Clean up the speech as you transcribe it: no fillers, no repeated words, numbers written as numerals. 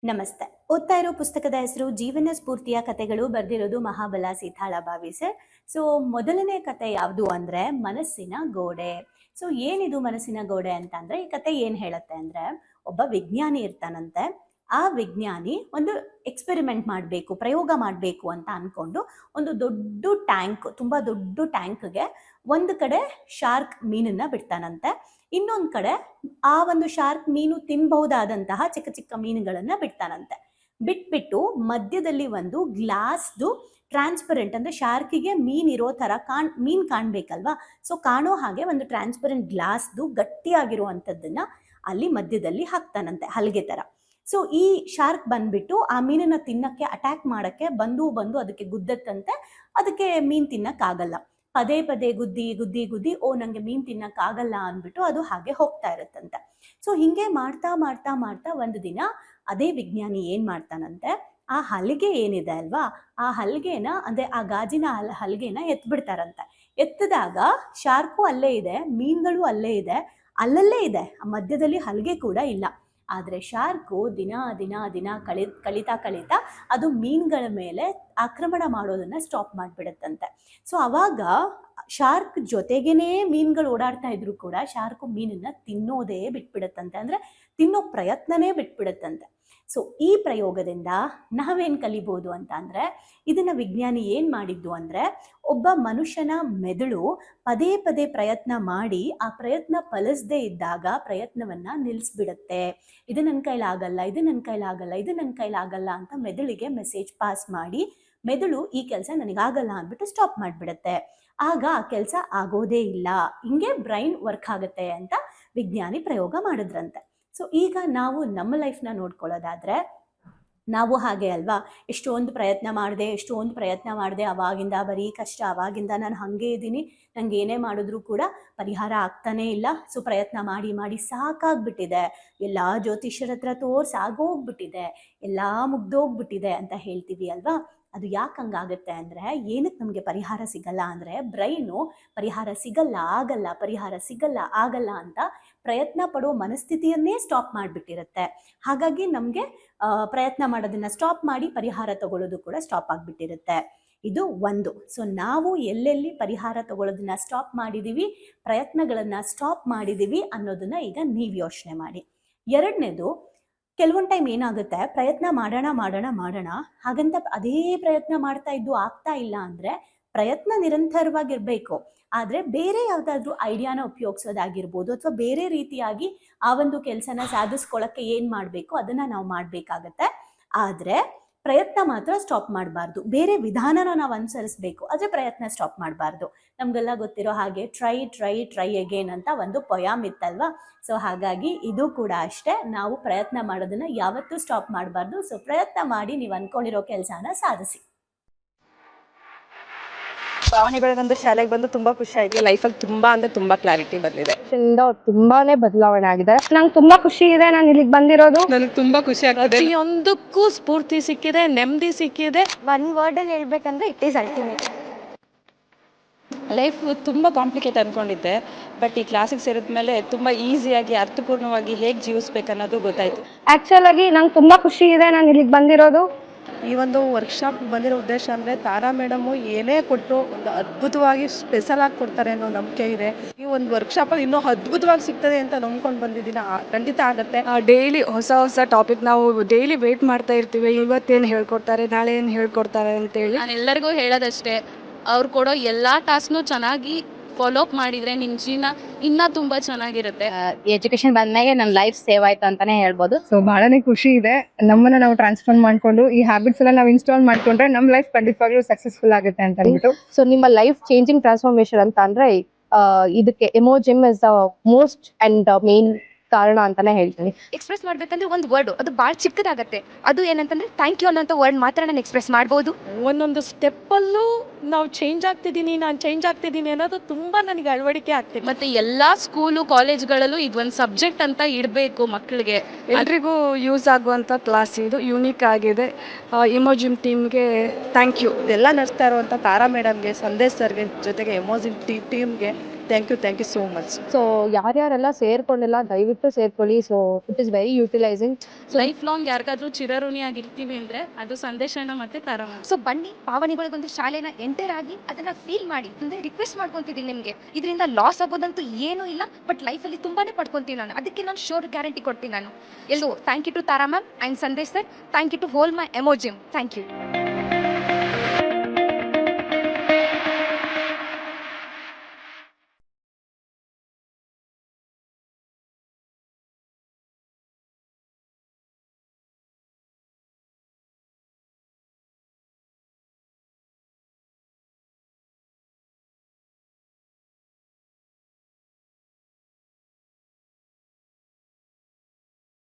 ನಮಸ್ತೆ. ಓದ್ತಾ ಇರೋ ಪುಸ್ತಕದ ಹೆಸರು ಜೀವನ ಸ್ಫೂರ್ತಿಯ ಕಥೆಗಳು. ಬರ್ದಿರೋದು ಮಹಾಬಲ ಸೀತಾಳಭಾವಿ ಸರ್. ಸೊ ಮೊದಲನೇ ಕತೆ ಯಾವುದು ಅಂದ್ರೆ ಮನಸ್ಸಿನ ಗೋಡೆ. ಸೊ ಏನಿದು ಮನಸ್ಸಿನ ಗೋಡೆ ಅಂತ ಅಂದ್ರೆ, ಈ ಕತೆ ಏನ್ ಹೇಳುತ್ತೆ ಅಂದ್ರೆ, ಒಬ್ಬ ವಿಜ್ಞಾನಿ ಇರ್ತಾನಂತೆ. ಆ ವಿಜ್ಞಾನಿ ಒಂದು ಎಕ್ಸ್ಪೆರಿಮೆಂಟ್ ಮಾಡಬೇಕು, ಪ್ರಯೋಗ ಮಾಡಬೇಕು ಅಂತ ಅನ್ಕೊಂಡು ಒಂದು ದೊಡ್ಡ ಟ್ಯಾಂಕ್, ತುಂಬಾ ದೊಡ್ಡ ಟ್ಯಾಂಕ್ಗೆ ಒಂದು ಕಡೆ ಶಾರ್ಕ್ ಮೀನನ್ನ ಬಿಡ್ತಾನಂತೆ. ಇನ್ನೊಂದ್ ಕಡೆ ಆ ಒಂದು ಶಾರ್ಕ್ ಮೀನು ತಿನ್ಬಹುದಾದಂತಹ ಚಿಕ್ಕ ಚಿಕ್ಕ ಮೀನುಗಳನ್ನ ಬಿಡ್ತಾನಂತೆ. ಬಿಟ್ಬಿಟ್ಟು ಮಧ್ಯದಲ್ಲಿ ಒಂದು ಗ್ಲಾಸ್ದು ಟ್ರಾನ್ಸ್ಪರೆಂಟ್, ಅಂದ್ರೆ ಶಾರ್ಕಿಗೆ ಮೀನ್ ಇರೋ ತರ ಮೀನ್ ಕಾಣ್ಬೇಕಲ್ವಾ, ಸೊ ಕಾಣೋ ಹಾಗೆ ಒಂದು ಟ್ರಾನ್ಸ್ಪರೆಂಟ್ ಗ್ಲಾಸ್ದು ಗಟ್ಟಿಯಾಗಿರುವಂತದ್ದನ್ನ ಅಲ್ಲಿ ಮಧ್ಯದಲ್ಲಿ ಹಾಕ್ತಾನಂತೆ, ಹಲ್ಗೆ ತರ. ಸೊ ಈ ಶಾರ್ಕ್ ಬಂದ್ಬಿಟ್ಟು ಆ ಮೀನನ್ನ ತಿನ್ನಕ್ಕೆ ಅಟ್ಯಾಕ್ ಮಾಡಕ್ಕೆ ಬಂದು ಅದಕ್ಕೆ ಗುದ್ದತ್ತಂತೆ. ಅದಕ್ಕೆ ಮೀನ್ ತಿನ್ನಕ್ ಆಗಲ್ಲ. ಪದೇ ಪದೇ ಗುದ್ದಿ ಗುದ್ದಿ ಗುದ್ದಿ ಓ ನಂಗೆ ಮೀನ್ ತಿನ್ನಕ್ ಆಗಲ್ಲ ಅಂದ್ಬಿಟ್ಟು ಅದು ಹಾಗೆ ಹೋಗ್ತಾ ಇರುತ್ತಂತೆ. ಸೊ ಹಿಂಗೆ ಮಾಡ್ತಾ ಮಾಡ್ತಾ ಮಾಡ್ತಾ ಒಂದು ದಿನ ಅದೇ ವಿಜ್ಞಾನಿ ಏನ್ ಮಾಡ್ತಾನಂತೆ, ಆ ಹಲಿಗೆ ಏನಿದೆ ಅಲ್ವಾ, ಆ ಹಲ್ಗೆನ, ಅಂದ್ರೆ ಆ ಗಾಜಿನ ಹಲ್ಗೆನ ಎತ್ಬಿಡ್ತಾರಂತೆ. ಎತ್ತಿದಾಗ ಶಾರ್ಕು ಅಲ್ಲೇ ಇದೆ, ಮೀನ್ಗಳು ಅಲ್ಲೇ ಇದೆ, ಅಲ್ಲಲ್ಲೇ ಇದೆ, ಆ ಮಧ್ಯದಲ್ಲಿ ಹಲ್ಗೆ ಕೂಡ ಇಲ್ಲ. ಆದ್ರೆ ಶಾರ್ಕು ದಿನ ದಿನ ದಿನ ಕಳೀತಾ ಅದು ಮೀನ್ಗಳ ಮೇಲೆ ಆಕ್ರಮಣ ಮಾಡೋದನ್ನ ಸ್ಟಾಪ್ ಮಾಡ್ಬಿಡತ್ತಂತೆ. ಸೊ ಅವಾಗ ಶಾರ್ಕ್ ಜೊತೆಗೇನೆ ಮೀನ್ಗಳು ಓಡಾಡ್ತಾ ಇದ್ರು ಕೂಡ ಶಾರ್ಕು ಮೀನನ್ನ ತಿನ್ನೋದೇ ಬಿಟ್ಬಿಡತ್ತಂತೆ, ಅಂದ್ರೆ ತಿನ್ನೋ ಪ್ರಯತ್ನನೇ ಬಿಟ್ಬಿಡತ್ತಂತೆ. ಸೊ ಈ ಪ್ರಯೋಗದಿಂದ ನಾವೇನ್ ಕಲಿಬಹುದು ಅಂತ ಅಂದ್ರೆ, ಇದನ್ನ ವಿಜ್ಞಾನಿ ಏನ್ ಮಾಡಿದ್ದು ಅಂದ್ರೆ, ಒಬ್ಬ ಮನುಷ್ಯನ ಮೆದುಳು ಪದೇ ಪದೇ ಪ್ರಯತ್ನ ಮಾಡಿ ಆ ಪ್ರಯತ್ನ ಫಲಿಸದೇ ಇದ್ದಾಗ ಪ್ರಯತ್ನವನ್ನ ನಿಲ್ಲಿಸ್ಬಿಡತ್ತೆ. ಇದು ನನ್ನ ಕೈಲಾಗಲ್ಲ, ಇದು ನನ್ನ ಕೈಲಾಗಲ್ಲ, ಇದು ನನ್ನ ಕೈಲಾಗಲ್ಲ ಅಂತ ಮೆದುಳಿಗೆ ಮೆಸೇಜ್ ಪಾಸ್ ಮಾಡಿ ಮೆದುಳು ಈ ಕೆಲಸ ನನಗಾಗಲ್ಲ ಅಂದ್ಬಿಟ್ಟು ಸ್ಟಾಪ್ ಮಾಡಿಬಿಡತ್ತೆ. ಆಗ ಆ ಕೆಲಸ ಆಗೋದೇ ಇಲ್ಲ. ಹಿಂಗೆ ಬ್ರೈನ್ ವರ್ಕ್ ಆಗುತ್ತೆ ಅಂತ ವಿಜ್ಞಾನಿ ಪ್ರಯೋಗ ಮಾಡಿದ್ರಂತೆ. ಸೊ ಈಗ ನಾವು ನಮ್ಮ ಲೈಫ್ನ ನೋಡ್ಕೊಳ್ಳೋದಾದ್ರೆ, ನಾವು ಹಾಗೆ ಅಲ್ವಾ, ಎಷ್ಟೊಂದು ಪ್ರಯತ್ನ ಮಾಡಿದೆ, ಅವಾಗಿಂದ ಬರೀ ಕಷ್ಟ, ಅವಾಗಿಂದ ನಾನು ಹಾಗೆ ಇದ್ದೀನಿ, ನಂಗೆ ಏನೇ ಮಾಡಿದ್ರು ಕೂಡ ಪರಿಹಾರ ಆಗ್ತಾನೇ ಇಲ್ಲ. ಸೊ ಪ್ರಯತ್ನ ಮಾಡಿ ಮಾಡಿ ಸಾಕಾಗ್ಬಿಟ್ಟಿದೆ, ಎಲ್ಲ ಜ್ಯೋತಿಷ್ಯರ ಹತ್ರ ಆಗೋಗ್ಬಿಟ್ಟಿದೆ, ಎಲ್ಲ ಮುಗ್ದೋಗ್ಬಿಟ್ಟಿದೆ ಅಂತ ಹೇಳ್ತೀವಿ ಅಲ್ವಾ. ಅದು ಯಾಕೆ ಹಂಗಾಗುತ್ತೆ ಅಂದರೆ, ಏನಕ್ಕೆ ನಮಗೆ ಪರಿಹಾರ ಸಿಗಲ್ಲ ಅಂದರೆ, ಬ್ರೈನು ಪರಿಹಾರ ಸಿಗಲ್ಲ ಆಗಲ್ಲ ಅಂತ ಪ್ರಯತ್ನ ಪಡೋ ಮನಸ್ಥಿತಿಯನ್ನೇ ಸ್ಟಾಪ್ ಮಾಡಿಬಿಟ್ಟಿರುತ್ತೆ. ಹಾಗಾಗಿ ನಮಗೆ ಪ್ರಯತ್ನ ಮಾಡೋದನ್ನ ಸ್ಟಾಪ್ ಮಾಡಿ ಪರಿಹಾರ ತಗೊಳ್ಳೋದು ಕೂಡ ಸ್ಟಾಪ್ ಆಗಿಬಿಟ್ಟಿರುತ್ತೆ. ಇದು ಒಂದು. ಸೊ ನಾವು ಎಲ್ಲೆಲ್ಲಿ ಪರಿಹಾರ ತಗೊಳ್ಳೋದನ್ನ ಸ್ಟಾಪ್ ಮಾಡಿದೀವಿ, ಪ್ರಯತ್ನಗಳನ್ನ ಸ್ಟಾಪ್ ಮಾಡಿದೀವಿ ಅನ್ನೋದನ್ನ ಈಗ ನೀವು ಯೋಚನೆ ಮಾಡಿ. ಎರಡನೇದು, ಕೆಲವೊಂದು ಟೈಮ್ ಏನಾಗುತ್ತೆ, ಪ್ರಯತ್ನ ಮಾಡೋಣ ಹಾಗಂತ ಅದೇ ಪ್ರಯತ್ನ ಮಾಡ್ತಾ ಇದ್ದು ಆಗ್ತಾ ಇಲ್ಲ ಅಂದ್ರೆ, ಪ್ರಯತ್ನ ನಿರಂತರವಾಗಿರ್ಬೇಕು, ಆದ್ರೆ ಬೇರೆ ಯಾವ್ದಾದ್ರು ಐಡಿಯಾನ ಉಪಯೋಗಿಸೋದಾಗಿರ್ಬೋದು, ಅಥವಾ ಬೇರೆ ರೀತಿಯಾಗಿ ಆ ಒಂದು ಕೆಲಸನ ಸಾಧಿಸ್ಕೊಳ್ಳಕ್ಕೆ ಏನ್ ಮಾಡ್ಬೇಕು ಅದನ್ನ ನಾವು ಮಾಡ್ಬೇಕಾಗತ್ತೆ. ಆದ್ರೆ ಪ್ರಯತ್ನ ಮಾತ್ರ ಸ್ಟಾಪ್ ಮಾಡಬಾರ್ದು, ಬೇರೆ ವಿಧಾನನ ನಾವು ಅನುಸರಿಸಬೇಕು, ಆದ್ರೆ ಪ್ರಯತ್ನ ಸ್ಟಾಪ್ ಮಾಡಬಾರ್ದು. ನಮ್ಗೆಲ್ಲ ಗೊತ್ತಿರೋ ಹಾಗೆ ಟ್ರೈ ಅಗೇನ್ ಅಂತ ಒಂದು ಪೊಯಾಮ್ ಇತ್ತಲ್ವಾ. ಸೊ ಹಾಗಾಗಿ ಇದು ಕೂಡ ಅಷ್ಟೇ, ನಾವು ಪ್ರಯತ್ನ ಮಾಡೋದನ್ನ ಯಾವತ್ತೂ ಸ್ಟಾಪ್ ಮಾಡಬಾರ್ದು. ಸೊ ಪ್ರಯತ್ನ ಮಾಡಿ ನೀವು ಅನ್ಕೊಂಡಿರೋ ಕೆಲಸನ ಸಾಧಿಸಿ. ಭಾವನೆ ಬೆಳಗಂದು ಶಾಲೆಗೆ ಬಂದು ತುಂಬಾ ಖುಷಿ ಆಯ್ತು. ಲೈಫಲ್ಲಿ ತುಂಬಾ ಅಂದ್ರೆ ತುಂಬಾ ಕ್ಲಾರಿಟಿ ಬಂದಿದೆ. ತುಂಬಾನೇ ಬದಲಾವಣೆ ಆಗಿದೆ. ನಂಗೆ ತುಂಬಾ ಖುಷಿ ಇದೆ ನಾನು ಇಲ್ಲಿಗೆ ಬಂದಿರೋದು. ನನಗೆ ತುಂಬಾ ಖುಷಿ ಆಗ್ತದೆ. ಪ್ರತಿಯೊಂದಕ್ಕೂ ಸ್ಫೂರ್ತಿ ಸಿಕ್ಕಿದೆ, ನೆಮ್ಮದಿ ಸಿಕ್ಕಿದೆ. ಒನ್ ವರ್ಡ್ ಅಲ್ಲಿ ಹೇಳ್ಬೇಕಂದ್ರೆ ಇಟ್ ಈಸ್ ಅಲ್ಟಿಮೇಟ್. ಲೈಫ್ ತುಂಬಾ ಕಾಂಪ್ಲಿಕೇಟ್ ಅನ್ಕೊಂಡಿದ್ದೆ, ಬಟ್ ಈ ಕ್ಲಾಸಿಗೆ ಸೇರಿದ್ಮೇಲೆ ತುಂಬಾ ಈಸಿಯಾಗಿ ಅರ್ಥಪೂರ್ಣವಾಗಿ ಹೇಗೆ ಜೀವಿಸ್ಬೇಕು ಅನ್ನೋದು ಗೊತ್ತಾಯ್ತು. ಆಕ್ಚುಲ್ ಆಗಿ ನಂಗೆ ತುಂಬಾ ಖುಷಿ ಇದೆ ನಾನು ಇಲ್ಲಿಗೆ ಬಂದಿರೋದು. ಈ ಒಂದು ವರ್ಕ್ಶಾಪ್ ಬಂದಿರೋ ಉದ್ದೇಶ ಅಂದರೆ, ತಾರಾ ಮೇಡಮು ಏನೇ ಕೊಟ್ಟರು ಒಂದು ಅದ್ಭುತವಾಗಿ ಸ್ಪೆಷಲ್ ಆಗಿ ಕೊಡ್ತಾರೆ ಅನ್ನೋ ನಂಬಿಕೆ ಇದೆ. ಈ ಒಂದು ವರ್ಕ್ಶಾಪಲ್ಲಿ ಇನ್ನೂ ಅದ್ಭುತವಾಗಿ ಸಿಗ್ತದೆ ಅಂತ ನಂಬ್ಕೊಂಡು ಬಂದಿದ್ದೀನಿ. ಖಂಡಿತ ಆಗುತ್ತೆ. ಡೈಲಿ ಹೊಸ ಟಾಪಿಕ್ ನಾವು ಡೈಲಿ ವೇಟ್ ಮಾಡ್ತಾ ಇರ್ತೀವಿ, ಇವತ್ತೇನು ಹೇಳ್ಕೊಡ್ತಾರೆ, ನಾಳೆ ಏನು ಹೇಳ್ಕೊಡ್ತಾರೆ ಅಂತೇಳಿ. ನಾನು ಎಲ್ಲರಿಗೂ ಹೇಳೋದಷ್ಟೇ, ಅವ್ರು ಕೊಡೋ ಎಲ್ಲ ಟಾಸ್ಕ್ನು ಚೆನ್ನಾಗಿ ಫಾಲೋ ಅಪ್ ಮಾಡಿದ್ರೆ ನಿಮ್ಮ ಜೀವನ ಇನ್ನೂ ತುಂಬಾ ಚೆನ್ನಾಗಿರುತ್ತೆ. ಎಜುಕೇಶನ್ ಬಂದ್ಮೇಲೆ ನನ್ನ ಲೈಫ್ ಸೇವ್ ಆಯ್ತು ಅಂತಾನೆ ಹೇಳ್ಬೋದು. ಸೊ ಬಹಳನೇ ಖುಷಿ ಇದೆ. ನಮ್ಮನ್ನ ನಾವು ಟ್ರಾನ್ಸ್ಫಾರ್ಮ್ ಮಾಡ್ಕೊಂಡು ಈ ಹ್ಯಾಬಿಟ್ಸ್ ಎಲ್ಲ ನಾವು ಇನ್ಸ್ಟಾಲ್ ಮಾಡ್ಕೊಂಡ್ರೆ ನಮ್ಮ ಲೈಫ್ ಖಂಡಿತವಾಗ್ಲೂ ಸಕ್ಸಸ್ಫುಲ್ ಆಗುತ್ತೆ ಅಂತ ಅಂದ್ಬಿಟ್ಟು. ಸೊ ನಿಮ್ಮ ಲೈಫ್ ಚೇಂಜಿಂಗ್ ಟ್ರಾನ್ಸ್ಫಾರ್ಮೇಶನ್ ಅಂತ ಅಂದ್ರೆ ಇದಕ್ಕೆ ಎಮೋಜಿಮ್ is the most and main ಕಾರಣ ಅಂತಾನೆ ಹೇಳ್ತೀನಿ. ಎಕ್ಸ್ಪ್ರೆಸ್ ಮಾಡ್ಬೇಕಂದ್ರೆ ಒಂದು ವರ್ಡ್ ಅದು ಭಾಳ ಚಿಕ್ಕದಾಗತ್ತೆ. ಅದು ಏನಂತಂದ್ರೆ ಥ್ಯಾಂಕ್ ಯು ಅನ್ನೋಂಥ ವರ್ಡ್ ಮಾತ್ರ ನಾನು ಎಕ್ಸ್ಪ್ರೆಸ್ ಮಾಡ್ಬೋದು. ಒಂದೊಂದು ಸ್ಟೆಪ್ಪಲ್ಲೂ ನಾವು ನಾನು ಚೇಂಜ್ ಆಗ್ತಿದ್ದೀನಿ ಅನ್ನೋದು ತುಂಬಾ ನನಗೆ ಅಳವಡಿಕೆ ಆಗ್ತಿದೆ. ಮತ್ತೆ ಎಲ್ಲಾ ಸ್ಕೂಲು ಕಾಲೇಜ್ಗಳಲ್ಲೂ ಇದೊಂದು ಸಬ್ಜೆಕ್ಟ್ ಅಂತ ಇಡಬೇಕು ಮಕ್ಕಳಿಗೆ. ಎಲ್ರಿಗೂ ಯೂಸ್ ಆಗುವಂಥ ಕ್ಲಾಸ್ ಇದು, ಯೂನಿಕ್ ಆಗಿದೆ. ಇಮೋಜಿಮ್ ಟೀಮ್ಗೆ ಥ್ಯಾಂಕ್ ಯು. ಎಲ್ಲ ನಡೆಸ್ತಾ ಇರುವಂಥ ತಾರಾ ಮೇಡಮ್ಗೆ, ಸಂದೇಶ್ ಸರ್ಗೆ, ಜೊತೆಗೆ ಎಮೋಜಿನ್ ಟೀಮ್ಗೆ thank you so much. So ಯಾರ್ಯಾರೆಲ್ಲ ಸೇರ್ಕೊಂಡಿಲ್ಲ ದಯವಿಟ್ಟು ಸೇರ್ಕೊಳ್ಳಿ. So it is very utilising. Life long ಯಾರಿಗಾದ್ರೂ ಚಿರಋಣಿಯಾಗಿರ್ತೀವಿ ಅಂದರೆ ಅದು ಸಂದೇಶನ ಮತ್ತು ತಾರಾ ಮ್ಯಾಮ್. ಸೊ ಬನ್ನಿ ಪಾವನಿಗಳಿಗೊಂದು ಶಾಲೆನ ಎಂಟರ್ ಆಗಿ ಅದನ್ನ ಫೀಲ್ ಮಾಡಿ ಅಂದ್ರೆ ರಿಕ್ವೆಸ್ಟ್ ಮಾಡ್ಕೊಂತಿದ್ದೀನಿ ನಿಮಗೆ. ಇದರಿಂದ ಲಾಸ್ ಆಗೋದಂತೂ ಏನೂ ಇಲ್ಲ, ಬಟ್ ಲೈಫಲ್ಲಿ ತುಂಬಾನೇ ಪಡ್ಕೊಂತೀನಿ ನಾನು. ಅದಕ್ಕೆ ನಾನು ಶೋರ್ ಗ್ಯಾರಂಟಿ ಕೊಡ್ತೀನಿ ನಾನು. ಎಲ್ಲೂ thank you to Tara ma'am and Sandesh sir. Thank you to whole my ಎಮೋಜಿಮ್. Thank you.